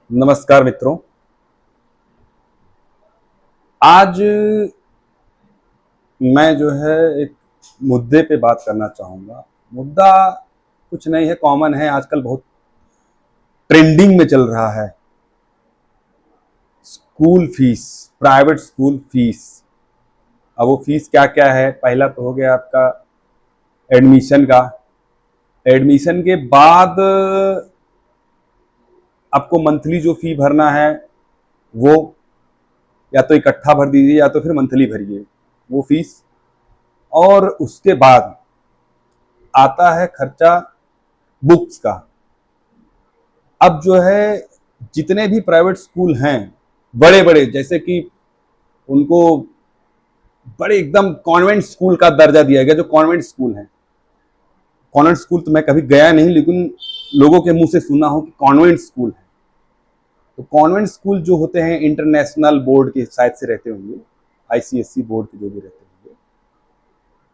नमस्कार मित्रों। आज मैं जो है एक मुद्दे पे बात करना चाहूँगा। मुद्दा कुछ नहीं है, कॉमन है, आजकल बहुत ट्रेंडिंग में चल रहा है। School fees, private school fees. अब वो फीस क्या-क्या है? पहला तो हो गया आपका एडमिशन का। एडमिशन के बाद आपको मंथली जो फी भरना है वो या तो इकट्ठा भर दीजिए या तो फिर मंथली भरिए वो फीस। और उसके बाद आता है खर्चा बुक्स का। अब जो है जितने भी प्राइवेट स्कूल हैं बड़े बड़े, जैसे कि उनको बड़े एकदम कॉन्वेंट स्कूल का दर्जा दिया गया। जो कॉन्वेंट स्कूल हैं, कॉन्वेंट स्कूल तो मैं कभी गया नहीं, लेकिन लोगों के मुंह से सुना हो कि कॉन्वेंट स्कूल है। तो कॉन्वेंट स्कूल जो होते हैं इंटरनेशनल बोर्ड के शायद से रहते होंगे, आईसीएससी बोर्ड के जो भी रहते होंगे,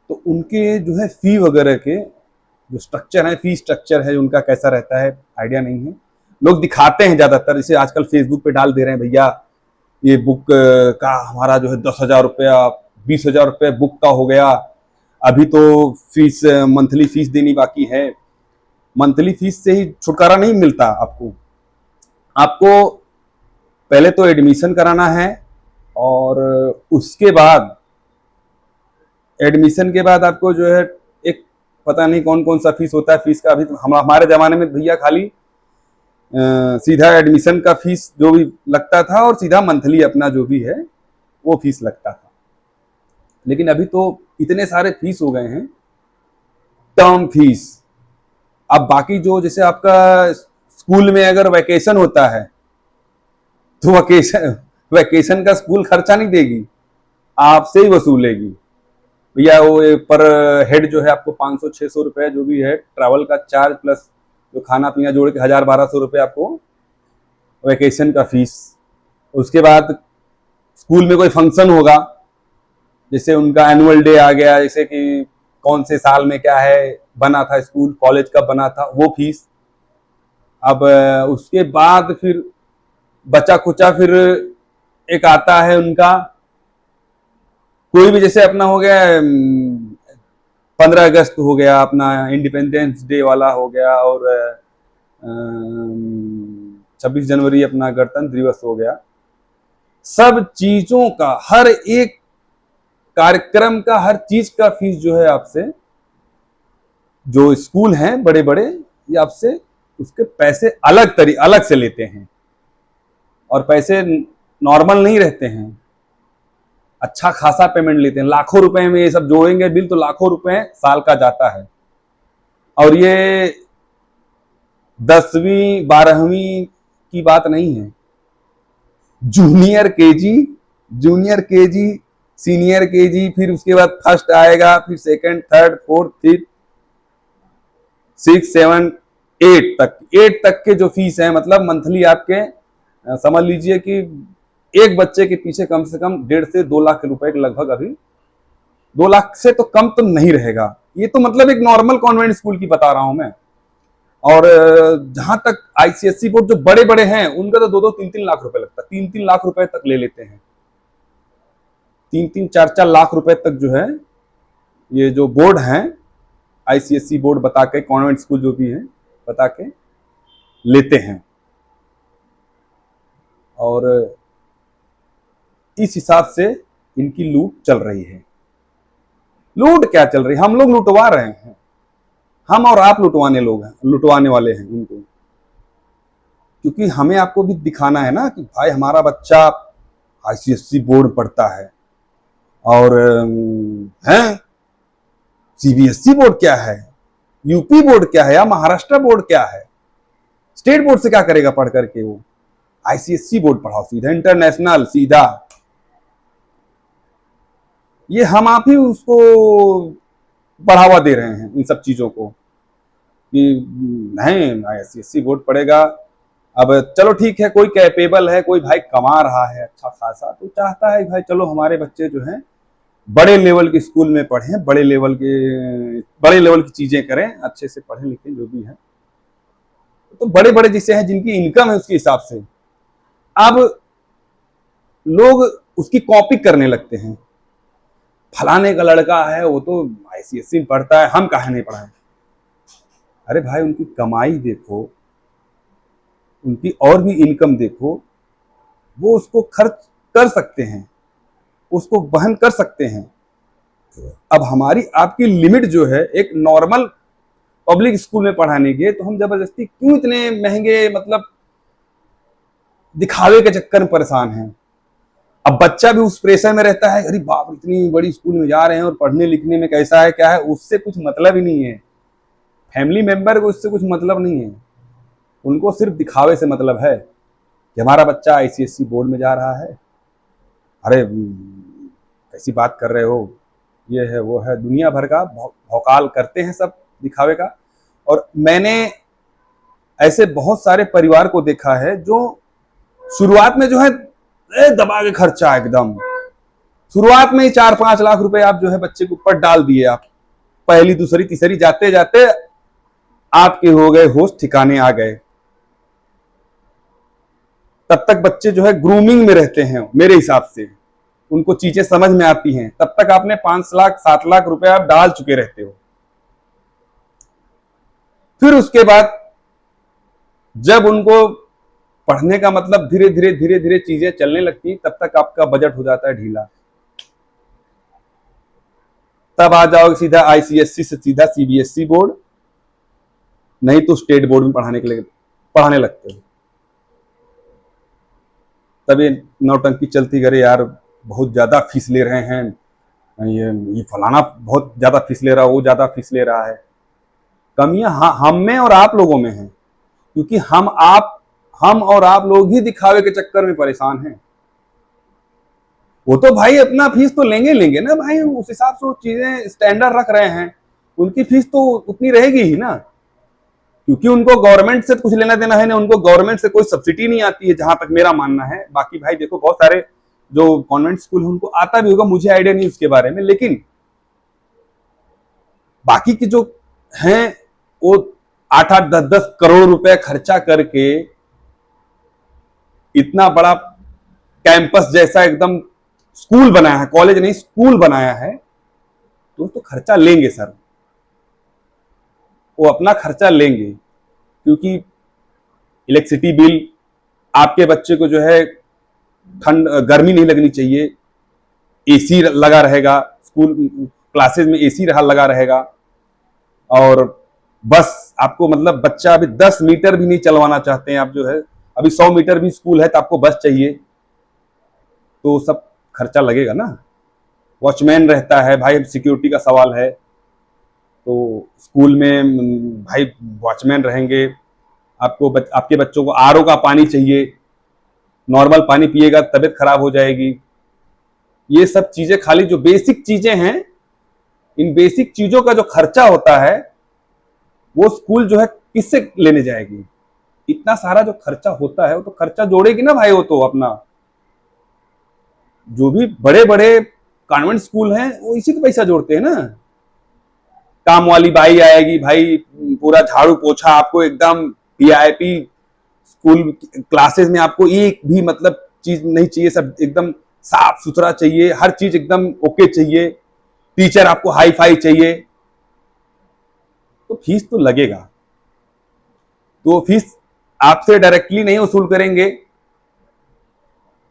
तो उनके जो है फी वगैरह के जो स्ट्रक्चर है, फी स्ट्रक्चर है उनका कैसा रहता है आइडिया नहीं है। लोग दिखाते हैं ज्यादातर, जैसे आजकल फेसबुक पे डाल दे रहे हैं, भैया ये बुक का हमारा जो है 10,000 रुपया, 20,000 रुपये बुक का हो गया। अभी तो फीस, मंथली फीस देनी बाकी है। मंथली फीस से ही छुटकारा नहीं मिलता आपको। आपको पहले तो एडमिशन कराना है, और उसके बाद एडमिशन के बाद आपको जो है एक पता नहीं कौन कौन सा फीस होता है। फीस का अभी तो हमारे जमाने में भैया खाली सीधा एडमिशन का फीस जो भी लगता था और सीधा मंथली अपना जो भी है वो फीस लगता था। लेकिन अभी तो इतने सारे फीस हो गए हैं, टर्म फीस। अब बाकी जो जैसे आपका स्कूल में अगर वैकेशन होता है तो वैकेशन वैकेशन का स्कूल खर्चा नहीं देगी, आपसे ही वसूलेगी। भैया वो पर हेड जो है आपको 500-600 रुपए जो भी है ट्रैवल का चार्ज, प्लस जो खाना पीना जोड़ के 1,000-1,200 रुपये आपको वैकेशन का फीस। उसके बाद स्कूल में कोई फंक्शन होगा, जैसे उनका एनुअल डे आ गया, जैसे कि कौन से साल में क्या है बना था स्कूल, कॉलेज कब बना था, वो फीस। अब उसके बाद फिर बचा कुचा फिर एक आता है उनका कोई भी, जैसे अपना हो गया 15 अगस्त हो गया, अपना इंडिपेंडेंस डे वाला हो गया, और 26 जनवरी अपना गणतंत्र दिवस हो गया। सब चीजों का, हर एक कार्यक्रम का, हर चीज का फीस जो है आपसे, जो स्कूल हैं बड़े बड़े, ये आपसे उसके पैसे अलग से लेते हैं। और पैसे नॉर्मल नहीं रहते हैं, अच्छा खासा पेमेंट लेते हैं। लाखों रुपए में ये सब जोड़ेंगे बिल तो लाखों रुपए साल का जाता है। और ये 10वीं 12वीं की बात नहीं है, junior KG, junior KG, senior KG, फिर उसके बाद फर्स्ट आएगा, फिर सेकंड, थर्ड, फोर्थ, फिर 6 7 8 तक के जो फीस है, मतलब मंथली आपके समझ लीजिए कि एक बच्चे के पीछे कम से कम 1.5 से 2 लाख रुपए के लगभग, अभी 2 लाख से तो कम तो नहीं रहेगा। ये तो मतलब एक नॉर्मल कॉन्वेंट स्कूल की बता रहा हूं मैं। और जहां तक आईसीएससी बोर्ड जो बड़े बड़े हैं उनका तो 2-2 3-3 लाख रुपए लगता है, 3-3 लाख रुपए तक ले लेते हैं। 3-3 4-4 लाख रुपए तक जो है ये जो बोर्ड हैं, आईसीएससी बोर्ड बता के, कॉन्वेंट स्कूल जो भी है बता के लेते हैं। और इस हिसाब से इनकी लूट चल रही है। लूट क्या चल रही है, हम लोग लुटवा रहे हैं। हम और आप लुटवाने लोग हैं, लुटवाने वाले हैं उनको। क्योंकि हमें आपको भी दिखाना है ना कि भाई हमारा बच्चा आईसीएससी बोर्ड पढ़ता है, और है सीबीएसई बोर्ड क्या है, यूपी बोर्ड क्या है, या महाराष्ट्र बोर्ड क्या है। स्टेट बोर्ड से क्या करेगा पढ़ करके वो, आईसीएससी बोर्ड पढ़ाओ सीधा, इंटरनेशनल सीधा। ये हम आप ही उसको बढ़ावा दे रहे हैं इन सब चीजों को, कि नहीं आईसीएससी बोर्ड पढ़ेगा। अब चलो ठीक है, कोई कैपेबल है, कोई भाई कमा रहा है अच्छा खासा, तो चाहता है भाई चलो हमारे बच्चे जो हैं बड़े लेवल के स्कूल में पढ़ें, बड़े लेवल की चीजें करें, अच्छे से पढ़ें लिखें जो भी है। तो बड़े बड़े जिससे हैं, जिनकी इनकम है उसके हिसाब से अब लोग उसकी कॉपी करने लगते हैं। फलाने का लड़का है, वो तो आईसीएसई में पढ़ता है, हम काहे नहीं पढ़ाएं। अरे भाई, उनकी कमाई देखो, उनकी और भी इनकम देखो, वो उसको खर्च कर सकते हैं, उसको वहन कर सकते हैं। अब हमारी आपकी लिमिट जो है एक नॉर्मल पब्लिक स्कूल में पढ़ाने की, तो हम जबरदस्ती क्यों इतने महंगे, मतलब दिखावे के चक्कर में परेशान हैं। अब बच्चा भी उस प्रेशर में रहता है, अरे बाप, इतनी बड़ी स्कूल में जा रहे हैं और पढ़ने लिखने में कैसा है क्या है, उससे कुछ मतलब ही नहीं है। फैमिली मेंबर को इससे कुछ मतलब नहीं है, उनको सिर्फ दिखावे से मतलब है कि हमारा बच्चा आईसीएसई बोर्ड में जा रहा है। अरे कैसी बात कर रहे हो, ये है वो है, दुनिया भर का भौकाल करते हैं सब दिखावे का। और मैंने ऐसे बहुत सारे परिवार को देखा है जो शुरुआत में जो है दबा के खर्चा, एकदम शुरुआत में ही 4-5 लाख रुपए आप जो है बच्चे के ऊपर डाल दिए। आप पहली दूसरी तीसरी जाते जाते आपके हो गए होश ठिकाने आ गए। तब तक बच्चे जो है ग्रूमिंग में रहते हैं, मेरे हिसाब से उनको चीजें समझ में आती हैं, तब तक आपने 5 लाख 7 लाख रुपए आप डाल चुके रहते हो। फिर उसके बाद जब उनको पढ़ने का मतलब धीरे धीरे धीरे धीरे चीजें चलने लगती, तब तक आपका बजट हो जाता है ढीला। तब आ जाओगे सीधा आईसीएसई से सीधा सीबीएसई बोर्ड, नहीं तो स्टेट बोर्ड में पढ़ाने लगते हो। तब ये नौटंकी चलती, करे यार बहुत ज्यादा फीस ले रहे हैं, ये फलाना बहुत ज्यादा फीस ले रहा है, वो ज्यादा फीस ले रहा है। कमियां हम में और आप लोगों में हैं, क्योंकि हम और आप लोग ही दिखावे के चक्कर में परेशान हैं। वो तो भाई अपना फीस तो लेंगे ना भाई, उस हिसाब से वो चीजें स्टैंडर्ड रख रहे हैं, उनकी फीस तो उतनी रहेगी ही ना, क्योंकि उनको गवर्नमेंट से कुछ लेना देना है ना, उनको गवर्नमेंट से कोई सब्सिडी नहीं आती है, जहां तक मेरा मानना है। बाकी भाई देखो, बहुत सारे जो कॉन्वेंट स्कूल है उनको आता भी होगा, मुझे आइडिया नहीं उसके बारे में, लेकिन बाकी की जो हैं वो 8-8 10-10 करोड़ रुपए खर्चा करके इतना बड़ा कैंपस जैसा एकदम स्कूल बनाया है, कॉलेज नहीं स्कूल बनाया है, तो खर्चा लेंगे सर, वो अपना खर्चा लेंगे। क्योंकि इलेक्ट्रिसिटी बिल, आपके बच्चे को जो है गर्मी नहीं लगनी चाहिए, एसी लगा रहेगा, स्कूल क्लासेस में एसी लगा रहेगा। और बस आपको मतलब बच्चा अभी 10 मीटर भी नहीं चलवाना चाहते हैं आप, जो है अभी 100 मीटर भी स्कूल है तो आपको बस चाहिए, तो सब खर्चा लगेगा ना। वॉचमैन रहता है भाई, सिक्योरिटी का सवाल है, तो स्कूल में भाई वॉचमैन रहेंगे, आपके बच्चों को आरओ का पानी चाहिए, नॉर्मल पानी पिएगा तबीयत खराब हो जाएगी। ये सब चीजें, खाली जो बेसिक चीजें हैं, इन बेसिक चीजों का जो खर्चा होता है वो स्कूल जो है किससे लेने जाएगी। इतना सारा जो खर्चा होता है वो तो खर्चा जोड़ेगी ना भाई, वो तो अपना जो भी बड़े बड़े कॉन्वेंट स्कूल हैं वो इसी का पैसा जोड़ते हैं ना। काम वाली बाई आएगी भाई, पूरा झाड़ू पोछा आपको एकदम वीआईपी, स्कूल क्लासेस में आपको एक भी मतलब चीज नहीं चाहिए, सब एकदम साफ सुथरा चाहिए, हर चीज एकदम ओके चाहिए, टीचर आपको हाई फाई चाहिए, तो फीस तो लगेगा। तो फीस आपसे डायरेक्टली नहीं वसूल करेंगे,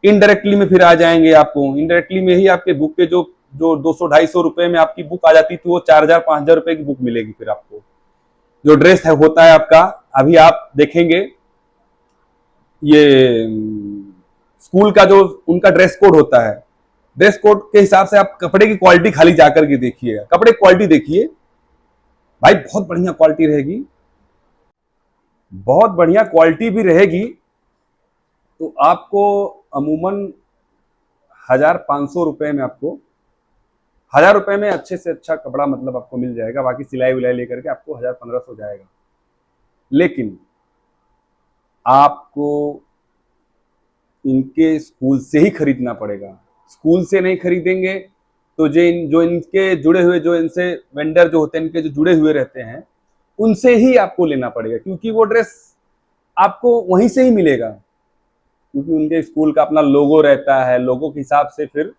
इनडायरेक्टली में फिर आ जाएंगे आपको। इनडायरेक्टली में ही आपके बुक के जो 200-250 रुपए में आपकी बुक आ जाती थी, वो 4000-5000 रुपए की बुक मिलेगी। फिर आपको जो ड्रेस है होता है आपका, अभी आप देखेंगे ये स्कूल का जो उनका ड्रेस कोड होता है, ड्रेस कोड के हिसाब से आप कपड़े की क्वालिटी खाली जाकर के देखिएगा, कपड़े की क्वालिटी देखिए भाई, बहुत बढ़िया क्वालिटी रहेगी, बहुत बढ़िया क्वालिटी भी रहेगी। तो आपको अमूमन 1500 रुपए में, आपको 1000 रुपए में अच्छे से अच्छा कपड़ा मतलब आपको मिल जाएगा। बाकी सिलाई विलाई लेकर के आपको 1000-1500 जाएगा। लेकिन आपको इनके स्कूल से ही खरीदना पड़ेगा। स्कूल से नहीं खरीदेंगे तो जो इनके जुड़े हुए, जो इनसे वेंडर जो होते हैं, इनके जो जुड़े हुए रहते हैं, उनसे ही आपको लेना पड़ेगा, क्योंकि वो ड्रेस आपको वहीं से ही मिलेगा। क्योंकि उनके स्कूल का अपना लोगो रहता है, लोगो के हिसाब से फिर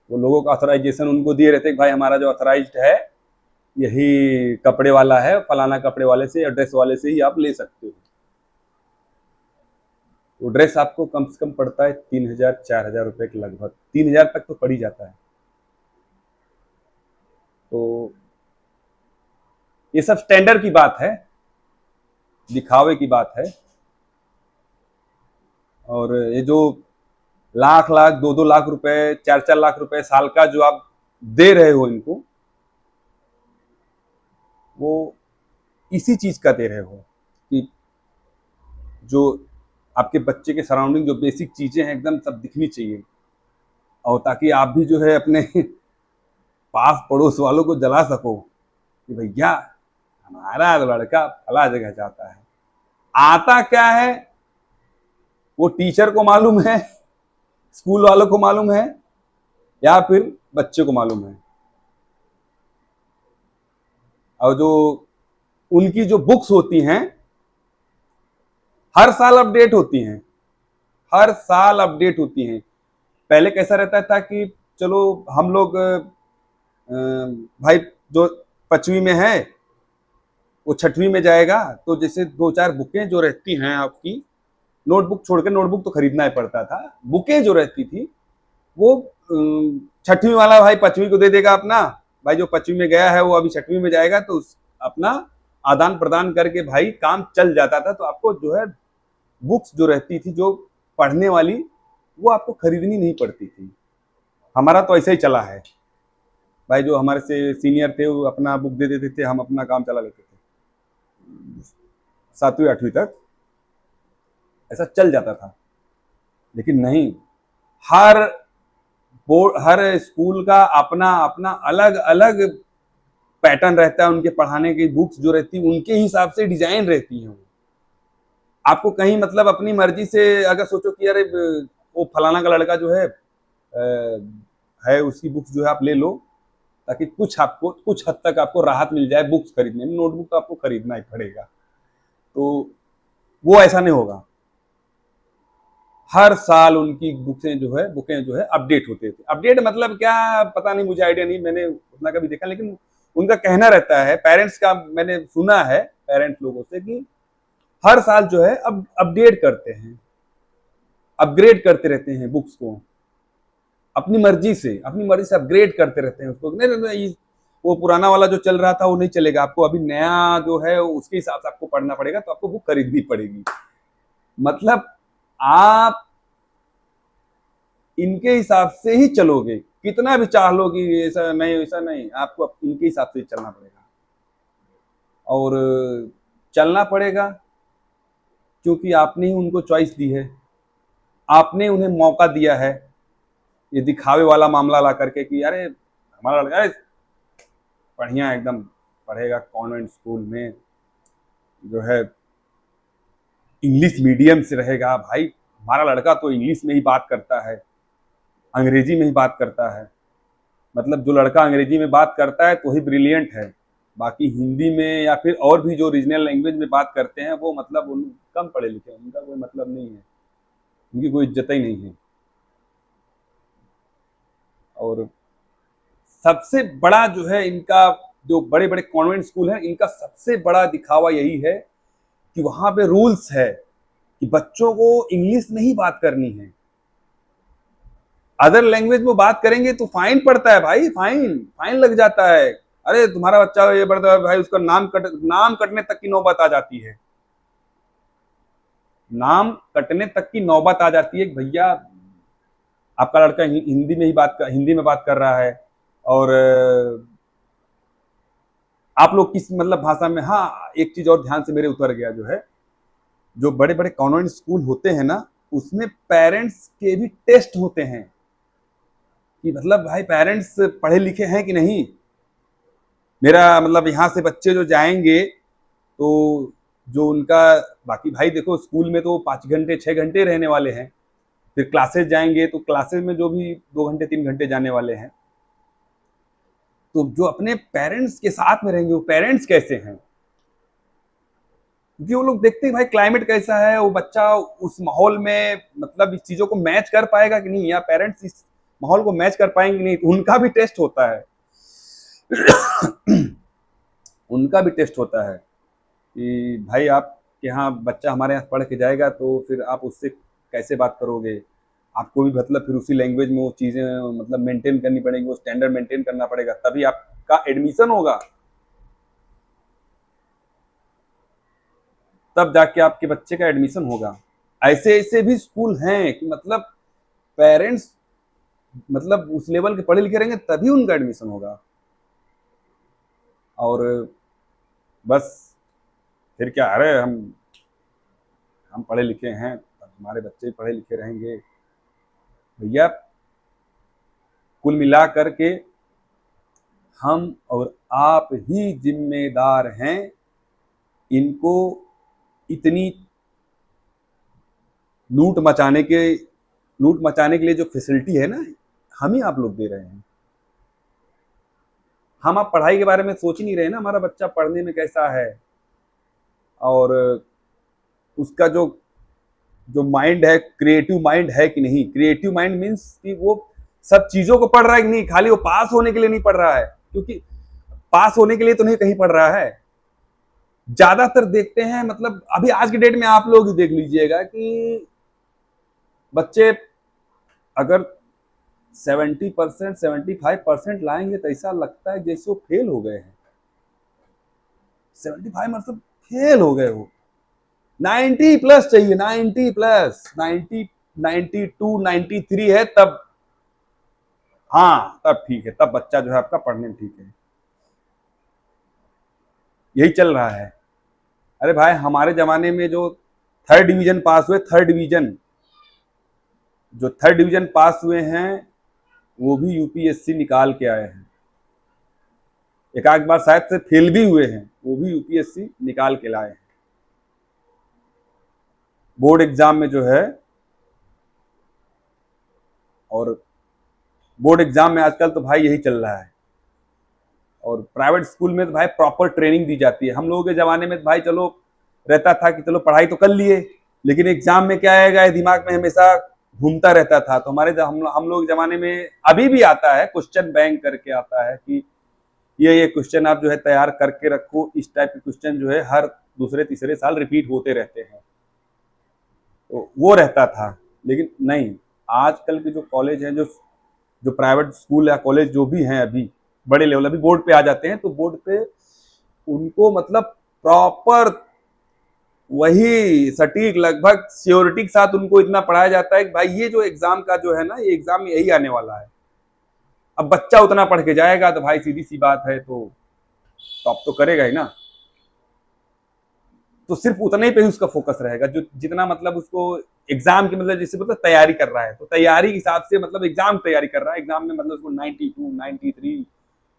वो लोगों का ऑथराइजेशन उनको दिए रहते हैं कि भाई हमारा जो ऑथराइज्ड है यही कपड़े वाला है, फलाना कपड़े वाले से या ड्रेस वाले से ही आप ले सकते हो। तो ड्रेस आपको कम से कम पड़ता है 3,000 4,000 रुपए के लगभग, 3,000 तक तो पड़ ही जाता है। तो ये सब स्टैंडर्ड की बात है, दिखावे की बात है। और ये जो लाख लाख 2-2 लाख रुपए 4-4 लाख रुपए साल का जो आप दे रहे हो इनको, वो इसी चीज का दे रहे हो कि जो आपके बच्चे के सराउंडिंग जो बेसिक चीजें हैं एकदम सब दिखनी चाहिए, और ताकि आप भी जो है अपने पास पड़ोस वालों को जला सको कि भैया हमारा लड़का फला जगह जाता है। आता क्या है वो टीचर को मालूम है, स्कूल वालों को मालूम है, या फिर बच्चे को मालूम है। और जो उनकी जो बुक्स होती हैं हर साल अपडेट होती हैं, हर साल अपडेट होती हैं। पहले कैसा रहता था कि चलो हम लोग भाई जो 5वीं में है वो 6वीं में जाएगा, तो जैसे 2-4 बुकें जो रहती हैं आपकी, नोटबुक छोड़कर, नोटबुक तो खरीदना ही पड़ता था, बुकें जो रहती थी वो 6वीं वाला भाई 5वीं को दे देगा अपना, भाई जो 5वीं में गया है वो अभी 6वीं में जाएगा, तो अपना आदान प्रदान करके भाई काम चल जाता था। तो आपको जो है बुक्स जो रहती थी जो पढ़ने वाली वो आपको खरीदनी नहीं पड़ती थी। हमारा तो ऐसा ही चला है भाई, जो हमारे से सीनियर थे वो अपना बुक दे देते थे, हम अपना काम चला लेते थे 7वीं 8वीं तक, ऐसा चल जाता था। लेकिन नहीं, हर बोर्ड हर स्कूल का अपना अपना अलग अलग पैटर्न रहता है, उनके पढ़ाने की बुक्स जो रहती है उनके हिसाब से डिजाइन रहती है। आपको कहीं मतलब अपनी मर्जी से अगर सोचो कि अरे वो फलाना का लड़का जो है उसकी बुक्स जो है आप ले लो, ताकि कुछ हद तक आपको राहत मिल जाए बुक्स खरीदने में। नोटबुक तो आपको खरीदना ही पड़ेगा, तो वो ऐसा नहीं होगा। हर साल उनकी बुकें जो है अपडेट होते थे। अपडेट मतलब क्या पता नहीं, मुझे आइडिया नहीं, मैंने उतना कभी देखा, लेकिन उनका कहना रहता है पेरेंट्स का, मैंने सुना है पेरेंट्स लोगों से कि हर साल जो है अब अपडेट करते हैं, अपग्रेड करते रहते हैं बुक्स को, अपनी मर्जी से अपग्रेड करते रहते हैं उसको। नहीं, वो पुराना वाला जो चल रहा था वो नहीं चलेगा, आपको अभी नया जो है उसके हिसाब से आपको पढ़ना पड़ेगा, तो आपको बुक खरीदनी पड़ेगी। मतलब आप इनके हिसाब से ही चलोगे, कितना भी चाह लो कि ऐसा नहीं, आपको इनके हिसाब से चलना पड़ेगा। और चलना पड़ेगा क्योंकि आपने ही उनको चॉइस दी है, आपने उन्हें मौका दिया है। ये दिखावे वाला मामला ला करके कि अरे हमारा लड़का बढ़िया एकदम पढ़ेगा कॉन्वेंट स्कूल में, जो है इंग्लिश मीडियम से रहेगा, भाई हमारा लड़का तो इंग्लिश में ही बात करता है, अंग्रेजी में ही बात करता है। मतलब जो लड़का अंग्रेजी में बात करता है तो ही ब्रिलियंट है, बाकी हिंदी में या फिर और भी जो रीजनल लैंग्वेज में बात करते हैं वो मतलब उन कम पढ़े लिखे, उनका कोई मतलब नहीं है, उनकी कोई इज्जत ही नहीं है। और सबसे बड़ा जो है इनका, जो बड़े बड़े कॉन्वेंट स्कूल हैं, इनका सबसे बड़ा दिखावा यही है कि वहां पे रूल्स है कि बच्चों को इंग्लिश में ही बात करनी है, अदर लैंग्वेज में बात करेंगे तो फाइन पड़ता है भाई, फाइन लग जाता है। अरे तुम्हारा बच्चा ये बढ़ता है भाई, उसका नाम कटने तक की नौबत आ जाती है, नाम कटने तक की नौबत आ जाती है। भैया आपका लड़का हिंदी में बात कर रहा है, और आप लोग किस मतलब भाषा में। हाँ, एक चीज और ध्यान से मेरे उतर गया, जो है जो बड़े बड़े कॉन्वेंट स्कूल होते हैं ना, उसमें पेरेंट्स के भी टेस्ट होते हैं कि मतलब भाई पेरेंट्स पढ़े लिखे हैं कि नहीं। मेरा मतलब यहाँ से बच्चे जो जाएंगे तो जो उनका, बाकी भाई देखो स्कूल में तो 5 घंटे 6 घंटे रहने वाले हैं, फिर क्लासेस जाएंगे तो क्लासेस में जो भी 2 घंटे 3 घंटे जाने वाले हैं। तो जो अपने पेरेंट्स के साथ में रहेंगे वो पेरेंट्स कैसे हैं, क्योंकि वो लोग देखते हैं भाई क्लाइमेट कैसा है, वो बच्चा उस माहौल में मतलब इस चीजों को मैच कर पाएगा कि नहीं, या पेरेंट्स इस माहौल को मैच कर पाएंगे कि नहीं, उनका भी टेस्ट होता है। उनका भी टेस्ट होता है कि भाई आप यहाँ बच्चा हमारे यहाँ पढ़ के जाएगा तो फिर आप उससे कैसे बात करोगे, आपको भी मतलब फिर उसी लैंग्वेज में वो चीज़ें मतलब मेंटेन करनी पड़ेगी, वो स्टैंडर्ड मेंटेन करना पड़ेगा, तभी आपका एडमिशन होगा, तब जाके आपके बच्चे का एडमिशन होगा। ऐसे ऐसे भी स्कूल हैं कि मतलब पेरेंट्स मतलब उस लेवल के पढ़े लिखे रहेंगे तभी उनका एडमिशन होगा। और बस फिर क्या, अरे हम पढ़े लिखे हैं तब हमारे बच्चे भी पढ़े लिखे रहेंगे। भैया कुल मिला करके हम और आप ही जिम्मेदार हैं इनको इतनी लूट मचाने के लिए जो फैसिलिटी है ना, हम ही आप लोग दे रहे हैं। हम आप पढ़ाई के बारे में सोच ही नहीं रहे ना, हमारा बच्चा पढ़ने में कैसा है, और उसका जो जो माइंड है, क्रिएटिव माइंड है कि नहीं। क्रिएटिव माइंड मीन्स कि वो सब चीजों को पढ़ रहा है कि नहीं, खाली वो पास होने के लिए नहीं पढ़ रहा है, क्योंकि पास होने के लिए तो नहीं कहीं पढ़ रहा है। ज्यादातर देखते हैं मतलब अभी आज की डेट में आप लोग ही देख लीजिएगा कि बच्चे अगर 70% 75% लाएंगे तो ऐसा लगता है जैसे वो फेल हो गए हैं। 75 मतलब फेल हो गए हो। 90 प्लस चाहिए, 90 प्लस, 90, 92, 93 है तब, हाँ तब ठीक है, तब बच्चा जो है आपका पढ़ने में ठीक है। यही चल रहा है। अरे भाई हमारे जमाने में जो थर्ड डिवीजन पास हुए, थर्ड डिवीजन पास हुए हैं वो भी यूपीएससी निकाल के आए हैं। एक आध बार शायद से फेल भी हुए हैं, वो भी यूपीएससी निकाल के लाए हैं। बोर्ड एग्जाम में जो है, और बोर्ड एग्जाम में आजकल तो भाई यही चल रहा है। और प्राइवेट स्कूल में तो भाई प्रॉपर ट्रेनिंग दी जाती है। हम लोगों के जमाने में तो भाई चलो रहता था कि चलो पढ़ाई तो कर लिए, लेकिन एग्जाम में क्या आएगा ये दिमाग में हमेशा घूमता रहता था। तो हम लोग जमाने में अभी भी आता है, क्वेश्चन बैंक करके आता है कि ये क्वेश्चन आप जो है तैयार करके रखो, इस टाइप के क्वेश्चन जो है हर दूसरे तीसरे साल रिपीट होते रहते हैं, तो वो रहता था। लेकिन नहीं, आजकल के जो कॉलेज हैं, जो जो प्राइवेट स्कूल या कॉलेज जो भी हैं अभी बड़े लेवल अभी बोर्ड पे आ जाते हैं, तो बोर्ड पे उनको मतलब प्रॉपर वही सटीक लगभग श्योरिटी के साथ उनको इतना पढ़ाया जाता है कि भाई ये जो एग्जाम का जो है ना, ये एग्जाम में यही आने वाला है। अब बच्चा उतना पढ़ के जाएगा तो भाई सीधी सी बात है, तो टॉप तो करेगा ही ना। तो सिर्फ उतने पे ही उसका फोकस रहेगा जो जितना मतलब उसको एग्जाम की मतलब जैसे मतलब तैयारी कर रहा है, तो तैयारी के हिसाब से मतलब एग्जाम तैयारी कर रहा है, एग्जाम में मतलब उसको 92, 93,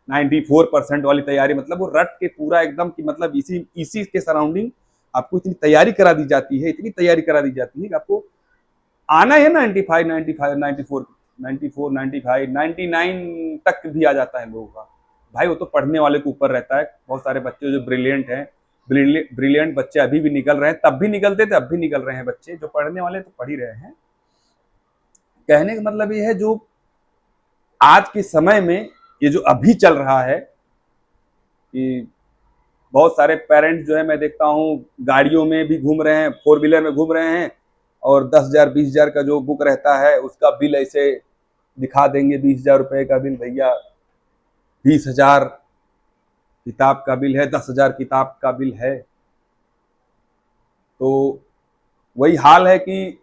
94% वाली तैयारी, मतलब वो रट के पूरा एकदम की मतलब इसी इसी के सराउंडिंग आपको इतनी तैयारी करा दी जाती है, इतनी तैयारी करा दी जाती है कि आपको आना है 95, 95, 94, 94, 95, 99 तक भी आ जाता है लोगों का। भाई वो तो पढ़ने वाले के ऊपर रहता है। बहुत सारे बच्चे जो ब्रिलियंट हैं, ब्रिलियंट बच्चे अभी भी निकल रहे हैं, तब भी निकलते थे, अब भी निकल रहे हैं बच्चे जो पढ़ने वाले तो पढ़ ही रहे हैं। कहने का मतलब ये है जो आज के समय में ये जो अभी चल रहा है कि बहुत सारे पेरेंट्स जो है मैं देखता हूँ गाड़ियों में भी घूम रहे हैं, फोर व्हीलर में घूम रहे हैं, और 10,000 20,000 का जो बुक रहता है उसका बिल ऐसे दिखा देंगे, 20,000 रुपए का बिल भैया, 20,000 किताब का बिल है, 10,000 किताब का बिल है। तो वही हाल है कि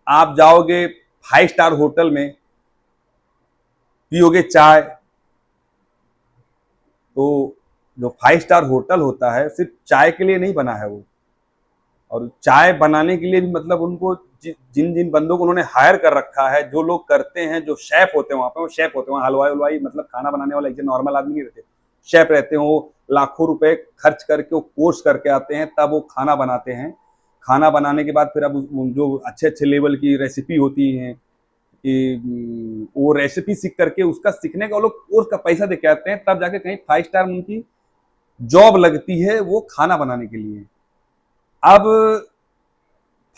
आप जाओगे 5 स्टार होटल में, पियोगे चाय, तो जो 5 स्टार होटल होता है सिर्फ चाय के लिए नहीं बना है वो, और चाय बनाने के लिए भी मतलब उनको जिन जिन बंदों को उन्होंने हायर कर रखा है, जो लोग करते हैं, जो शेफ होते हैं वहां पे, वो शेफ होते हैं वहाँ, हलवाई उलवाई मतलब खाना बनाने वाला एक नॉर्मल आदमी नहीं रहते, शेफ रहते हैं। वो लाखों रुपए खर्च करके वो कोर्स करके आते हैं, तब वो खाना बनाते हैं। खाना बनाने के बाद फिर अब जो अच्छे अच्छे लेवल की रेसिपी होती है कि वो रेसिपी सीख करके उसका सीखने का वो लोग कोर्स का पैसा दे के आते हैं, तब जाके कहीं 5 स्टार में उनकी जॉब लगती है वो खाना बनाने के लिए। अब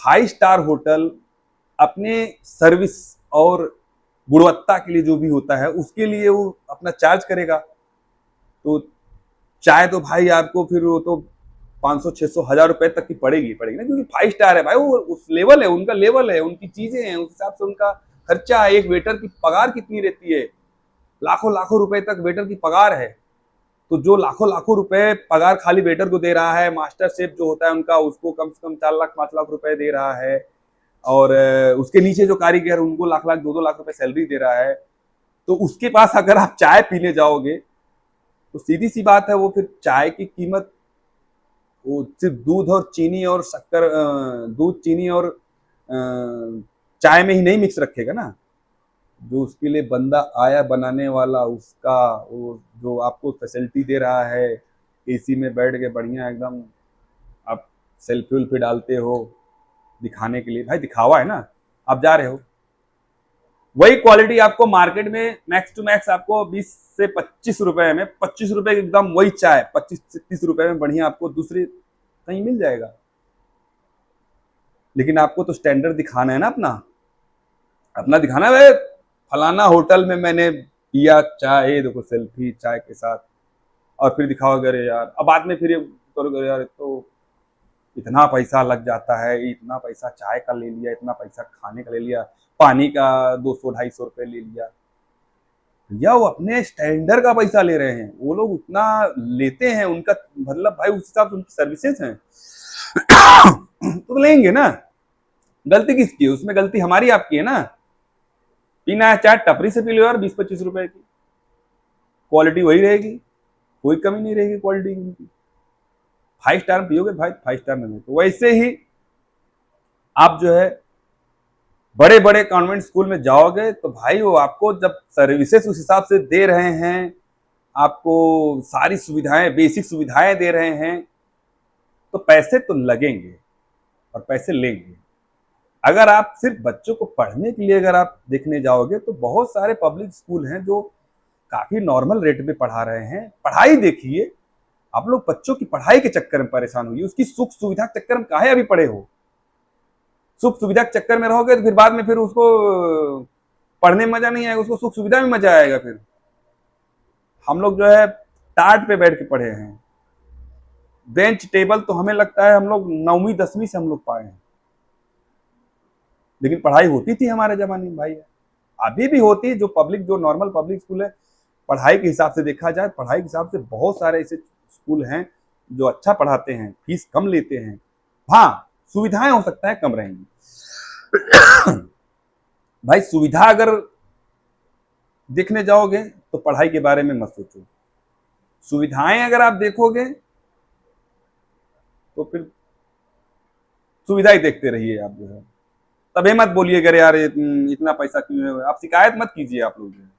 5 स्टार होटल अपने सर्विस और गुणवत्ता के लिए जो भी होता है उसके लिए वो अपना चार्ज करेगा। तो चाय तो भाई आपको फिर वो तो 500 600 हजार रुपए तक की पड़ेगी पड़ेगी ना, क्योंकि 5 स्टार है भाई, वो उस लेवल है, उनका लेवल है, उनकी चीजें हैं, उस हिसाब से उनका खर्चा है। एक वेटर की पगार कितनी रहती है, लाखों लाखों रुपए तक वेटर की पगार है। तो जो लाखों लाखों रुपए पगार खाली वेटर को दे रहा है, मास्टर शेफ जो होता है उनका उसको कम से कम 4 लाख 5 लाख रुपए दे रहा है, और उसके नीचे जो कारीगर उनको लाख लाख 2-2 लाख रुपए सैलरी दे रहा है। तो उसके पास अगर आप चाय पीने जाओगे तो सीधी सी बात है, वो फिर चाय की कीमत वो सिर्फ दूध और चीनी और शक्कर, दूध चीनी और चाय में ही नहीं मिक्स रखेगा ना। जो उसके लिए बंदा आया बनाने वाला, उसका वो जो आपको फैसिलिटी दे रहा है, एसी में बैठ के बढ़िया एकदम आप सेल्फी उल्फी डालते हो दिखाने के लिए, भाई दिखावा है ना। आप जा रहे हो, वही क्वालिटी आपको मार्केट में मैक्स टू मैक्स आपको 20 से 25 रुपए में, 25 रुपए एकदम वही चाय 25 से 30 रुपए में बढ़िया आपको दूसरी कहीं मिल जाएगा। लेकिन आपको तो स्टैंडर्ड दिखाना है ना, अपना अपना दिखाना है। फलाना होटल में मैंने पिया चाय, ये देखो सेल्फी चाय के साथ, और फिर दिखाओगे अरे यार, अब बाद में फिर ये करोगे यार तो इतना पैसा लग जाता है, इतना पैसा चाय का ले लिया, इतना पैसा खाने का ले लिया, पानी का 200-250 रुपए ले लिया। भैया वो अपने स्टैंडर्ड का पैसा ले रहे हैं, वो लोग उतना लेते हैं, उनका मतलब भाई उस हिसाब से उनकी सर्विसेज हैं। तो लेंगे ना। गलती किसकी है उसमें, गलती हमारी आपकी है ना। पीना है चाय टपरी से पी लो यार, 20-25 रुपए की, क्वालिटी वही रहेगी, कोई कमी नहीं रहेगी क्वालिटी की। 5 स्टार में पियोगे भाई, 5 स्टार में तो वैसे ही आप जो है बड़े बड़े कॉन्वेंट स्कूल में जाओगे तो भाई वो आपको जब सर्विसेज उस हिसाब से दे रहे हैं, आपको सारी सुविधाएं बेसिक सुविधाएं दे रहे हैं, तो पैसे तो लगेंगे और पैसे लेंगे। अगर आप सिर्फ बच्चों को पढ़ने के लिए अगर आप देखने जाओगे तो बहुत सारे पब्लिक स्कूल हैं जो काफी नॉर्मल रेट में पढ़ा रहे हैं। पढ़ाई देखिए, आप लोग बच्चों की पढ़ाई के चक्कर में परेशान हुई, उसकी सुख सुविधा के चक्कर में काहे अभी पड़े हो। सुख सुविधा के चक्कर में रहोगे तो फिर बाद में फिर उसको पढ़ने में मजा नहीं आएगा, उसको सुख सुविधा में मजा आएगा। फिर हम लोग जो है टाट पे बैठ के पढ़े हैं, बेंच टेबल तो हमें लगता है हम लोग 9वीं 10वीं से हम लोग पाए हैं। लेकिन पढ़ाई होती थी हमारे जमाने में भाई, अभी भी होती है। जो पब्लिक जो नॉर्मल पब्लिक स्कूल है, पढ़ाई के हिसाब से देखा जाए, पढ़ाई के हिसाब से बहुत सारे ऐसे स्कूल हैं जो अच्छा पढ़ाते हैं, फीस कम लेते हैं। हाँ, सुविधाएं हो सकता है कम रहेंगी। भाई सुविधा अगर देखने जाओगे तो पढ़ाई के बारे में मत सोचो, सुविधाएं अगर आप देखोगे तो फिर सुविधा ही देखते रहिए आप जो है। तब मत बोलिए अरे यार इतना पैसा क्यों है, आप शिकायत मत कीजिए। आप लोग जो है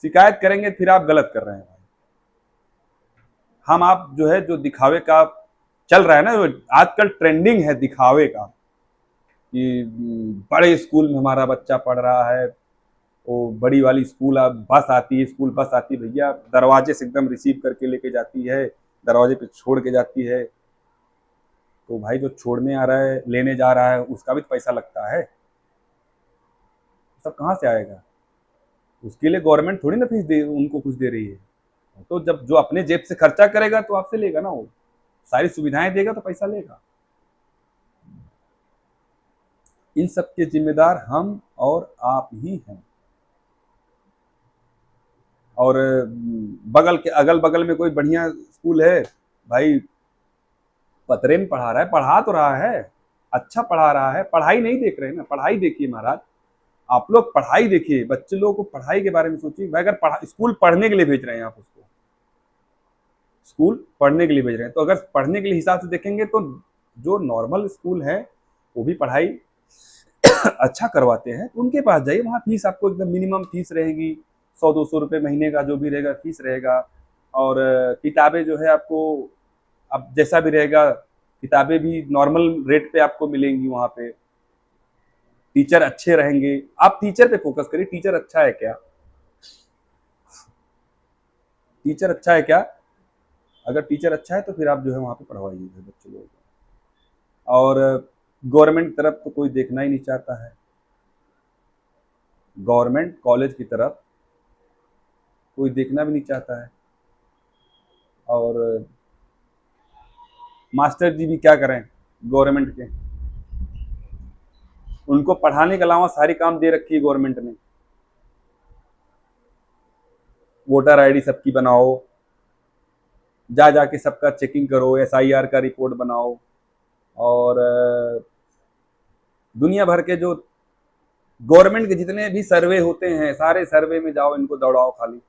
शिकायत करेंगे फिर आप गलत कर रहे हैं भाई। हम आप जो है जो दिखावे का चल रहा है ना, जो आजकल ट्रेंडिंग है दिखावे का, कि बड़े स्कूल में हमारा बच्चा पढ़ रहा है, वो बड़ी वाली स्कूल, अब बस आती है, स्कूल बस आती है भैया, दरवाजे से एकदम रिसीव करके लेके जाती है, दरवाजे पे छोड़ के जाती है। तो भाई जो छोड़ने आ रहा है लेने जा रहा है उसका भी तो पैसा लगता है, सब कहाँ से आएगा। उसके लिए गवर्नमेंट थोड़ी ना फीस दे उनको कुछ दे रही है। तो जब जो अपने जेब से खर्चा करेगा तो आपसे लेगा ना, वो सारी सुविधाएं देगा तो पैसा लेगा। इन सब के जिम्मेदार हम और आप ही हैं। और बगल के अगल बगल में कोई बढ़िया स्कूल है भाई, पतरे में पढ़ा रहा है, पढ़ा तो रहा है, अच्छा पढ़ा रहा है, पढ़ाई नहीं देख रहे हैं ना। पढ़ाई देखिए महाराज, आप लोग पढ़ाई देखिए, बच्चे लोगों को पढ़ाई के बारे में सोचिए भाई। अगर स्कूल पढ़ने के लिए भेज रहे हैं आप उसको, स्कूल पढ़ने के लिए भेज रहे हैं, तो अगर पढ़ने के लिए हिसाब से देखेंगे तो जो नॉर्मल स्कूल है वो भी पढ़ाई अच्छा करवाते हैं, तो उनके पास जाइए, वहाँ फीस आपको एकदम मिनिमम फीस रहेगी, 100-200 रुपये महीने का जो भी रहेगा फीस रहेगा। और किताबें जो है आपको अब जैसा भी रहेगा, किताबें भी नॉर्मल रेट पे आपको मिलेंगी वहाँ पे। टीचर अच्छे रहेंगे, आप टीचर पे फोकस करिए, टीचर अच्छा है क्या, टीचर अच्छा है क्या। अगर टीचर अच्छा है तो फिर आप जो है वहाँ पे पढ़वाइए बच्चे लोगों को। और गवर्नमेंट की तरफ तो कोई देखना ही नहीं चाहता है। गवर्नमेंट कॉलेज की तरफ कोई देखना भी नहीं चाहता है। और मास्टर जी भी क्या करें गवर्नमेंट के, उनको पढ़ाने के अलावा सारी काम दे रखी है गवर्नमेंट ने। वोटर आईडी सबकी बनाओ, जा जाके सबका चेकिंग करो, एसआईआर का रिपोर्ट बनाओ, और दुनिया भर के जो गवर्नमेंट के जितने भी सर्वे होते हैं सारे सर्वे में जाओ, इनको दौड़ाओ खाली।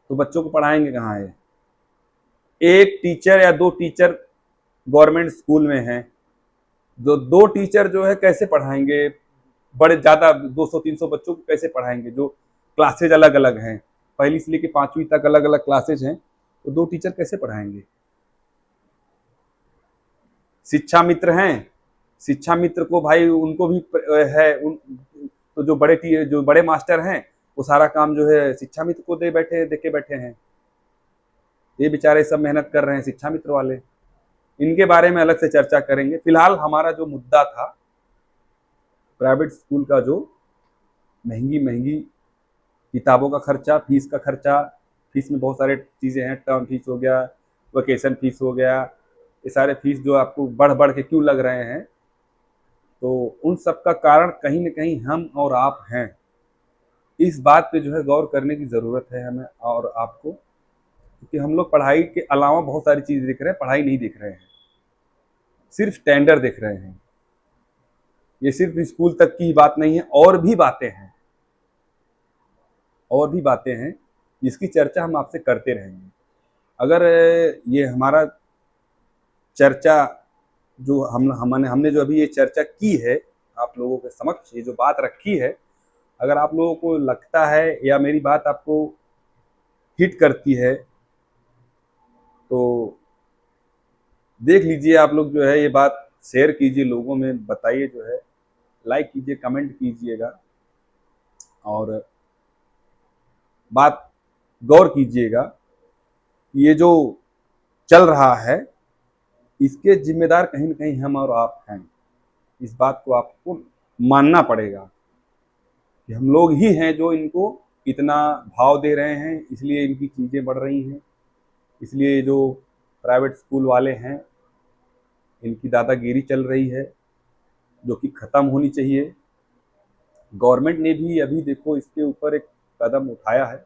तो बच्चों को पढ़ाएंगे कहाँ है? एक टीचर या दो टीचर गवर्नमेंट स्कूल में हैं, जो दो टीचर जो है कैसे पढ़ाएंगे? बड़े ज़्यादा 200-300 बच्चों को कैसे पढ़ाएंगे? जो क्लासेज अलग अलग हैं, पहली से लेकर 5वीं तक अलग अलग क्लासेज हैं, तो दो टीचर कैसे पढ़ाएंगे? शिक्षा मित्र हैं, शिक्षा मित्र को भाई उनको भी है तो जो बड़े मास्टर हैं वो सारा काम जो है शिक्षा मित्र को दे के बैठे हैं। ये बेचारे सब मेहनत कर रहे हैं शिक्षा मित्र वाले, इनके बारे में अलग से चर्चा करेंगे। फिलहाल हमारा जो मुद्दा था प्राइवेट स्कूल का, जो महंगी महंगी किताबों का खर्चा, फीस का खर्चा, फीस में बहुत सारे चीज़ें हैं, टर्म फीस हो गया, वेकेशन फीस हो गया, ये सारे फीस जो आपको बढ़ बढ़ के क्यों लग रहे हैं, तो उन सब का कारण कहीं न कहीं हम और आप हैं। इस बात पे जो है गौर करने की ज़रूरत है हमें और आपको, क्योंकि हम लोग पढ़ाई के अलावा बहुत सारी चीज़ देख रहे हैं, पढ़ाई नहीं देख रहे हैं, सिर्फ स्टैंडर्ड देख रहे हैं। ये सिर्फ स्कूल तक की ही बात नहीं है, और भी बातें हैं, और भी बातें हैं जिसकी चर्चा हम आपसे करते रहेंगे। अगर ये हमारा चर्चा जो हमने जो अभी ये चर्चा की है आप लोगों के समक्ष, ये जो बात रखी है, अगर आप लोगों को लगता है या मेरी बात आपको हिट करती है, तो देख लीजिए आप लोग जो है ये बात शेयर कीजिए, लोगों में बताइए, जो है लाइक कीजिए, कमेंट कीजिएगा, और बात गौर कीजिएगा। ये जो चल रहा है इसके जिम्मेदार कहीं न कहीं हम और आप हैं। इस बात को आपको मानना पड़ेगा कि हम लोग ही हैं जो इनको इतना भाव दे रहे हैं, इसलिए इनकी चीज़ें बढ़ रही हैं, इसलिए जो प्राइवेट स्कूल वाले हैं इनकी दादागिरी चल रही है, जो कि ख़त्म होनी चाहिए। गवर्नमेंट ने भी अभी देखो इसके ऊपर एक कदम उठाया है,